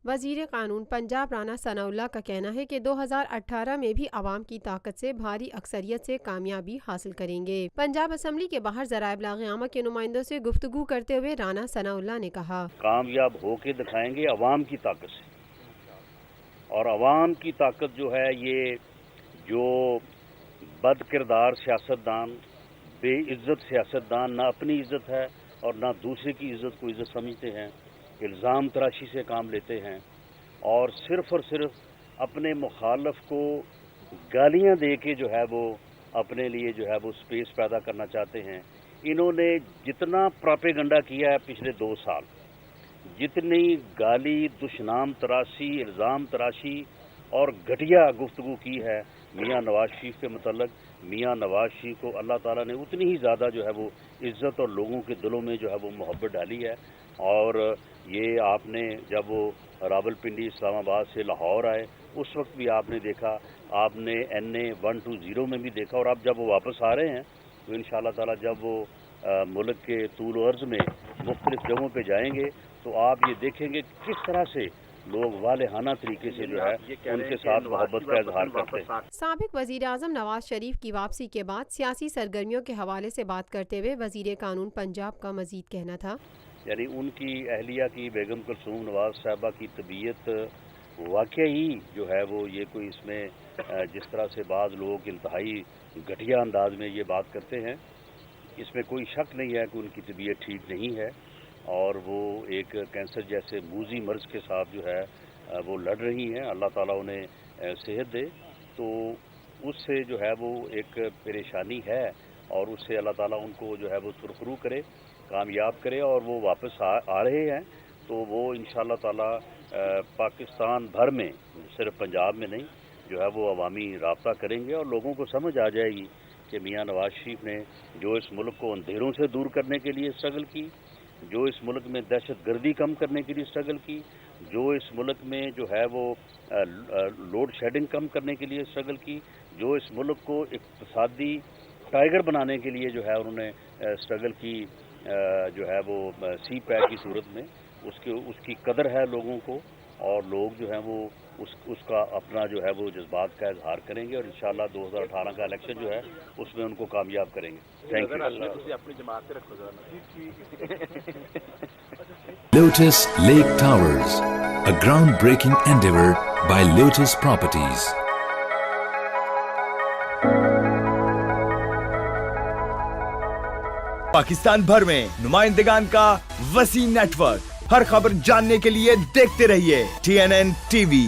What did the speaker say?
وزیر قانون پنجاب رانا ثناءاللہ کا کہنا ہے کہ 2018 میں بھی عوام کی طاقت سے بھاری اکثریت سے کامیابی حاصل کریں گے۔ پنجاب اسمبلی کے باہر ذرائع ابلاغ عامہ کے نمائندوں سے گفتگو کرتے ہوئے رانا ثناءاللہ نے کہا، کامیاب ہو کے دکھائیں گے عوام کی طاقت سے، اور عوام کی طاقت جو ہے یہ جو بد کردار سیاستدان، بے عزت سیاستدان نہ اپنی عزت ہے اور نہ دوسرے کی عزت کو عزت سمجھتے ہیں، الزام تراشی سے کام لیتے ہیں اور صرف اپنے مخالف کو گالیاں دے کے جو ہے وہ اپنے لیے جو ہے وہ سپیس پیدا کرنا چاہتے ہیں۔ انہوں نے جتنا پراپیگنڈا کیا ہے پچھلے 2 سال، جتنی گالی، دشنام تراشی، الزام تراشی اور گھٹیا گفتگو کی ہے میاں نواز شریف کے متعلق، میاں نواز شریف کو اللہ تعالیٰ نے اتنی ہی زیادہ جو ہے وہ عزت اور لوگوں کے دلوں میں جو ہے وہ محبت ڈالی ہے۔ اور یہ آپ نے جب وہ راولپنڈی اسلام آباد سے لاہور آئے اس وقت بھی آپ نے دیکھا، آپ نے NA 120 میں بھی دیکھا، اور اب جب وہ واپس آ رہے ہیں تو انشاءاللہ تعالیٰ جب وہ ملک کے طول و عرض میں مختلف جگہوں پہ جائیں گے تو آپ یہ دیکھیں گے کس طرح سے لوگ والہانہ طریقے سے جو ہے ان کے ساتھ محبت کا اظہار کرتے ہیں۔ سابق وزیر اعظم نواز شریف کی واپسی کے بعد سیاسی سرگرمیوں کے حوالے سے بات کرتے ہوئے وزیر قانون پنجاب کا مزید کہنا تھا، یعنی ان کی اہلیہ کی بیگم کلثوم نواز صاحبہ کی طبیعت واقعی جو ہے وہ یہ کوئی اس میں جس طرح سے بعض لوگ انتہائی گھٹیا انداز میں یہ بات کرتے ہیں، اس میں کوئی شک نہیں ہے کہ ان کی طبیعت ٹھیک نہیں ہے اور وہ ایک کینسر جیسے موذی مرض کے ساتھ جو ہے وہ لڑ رہی ہیں۔ اللہ تعالیٰ انہیں صحت دے، تو اس سے جو ہے وہ ایک پریشانی ہے اور اس سے اللہ تعالیٰ ان کو جو ہے وہ سرخرو کرے، کامیاب کرے، اور وہ واپس آ رہے ہیں تو وہ انشاءاللہ تعالیٰ پاکستان بھر میں، صرف پنجاب میں نہیں، جو ہے وہ عوامی رابطہ کریں گے اور لوگوں کو سمجھ آ جائے گی کہ میاں نواز شریف نے جو اس ملک کو اندھیروں سے دور کرنے کے لیے اسٹرگل کی، جو اس ملک میں دہشت گردی کم کرنے کے لیے اسٹرگل کی، جو اس ملک میں جو ہے وہ لوڈ شیڈنگ کم کرنے کے لیے اسٹرگل کی، جو اس ملک کو اقتصادی ٹائیگر بنانے کے لیے جو ہے انہوں نے اسٹرگل کی، جو ہے وہ سی پیک کی صورت میں، اس کی قدر ہے لوگوں کو، اور لوگ جو ہیں وہ اس کا اپنا جو ہے وہ جذبات کا اظہار کریں گے اور انشاءاللہ 2018 کا الیکشن جو ہے اس میں ان کو کامیاب کریں گے۔ Thank you. Lotus Lake Towers, a groundbreaking endeavor by Lotus Properties. Pakistan بھر میں نمائندگان کا وسیع نیٹ ورک، ہر خبر جاننے کے لیے دیکھتے رہیے TNN TV۔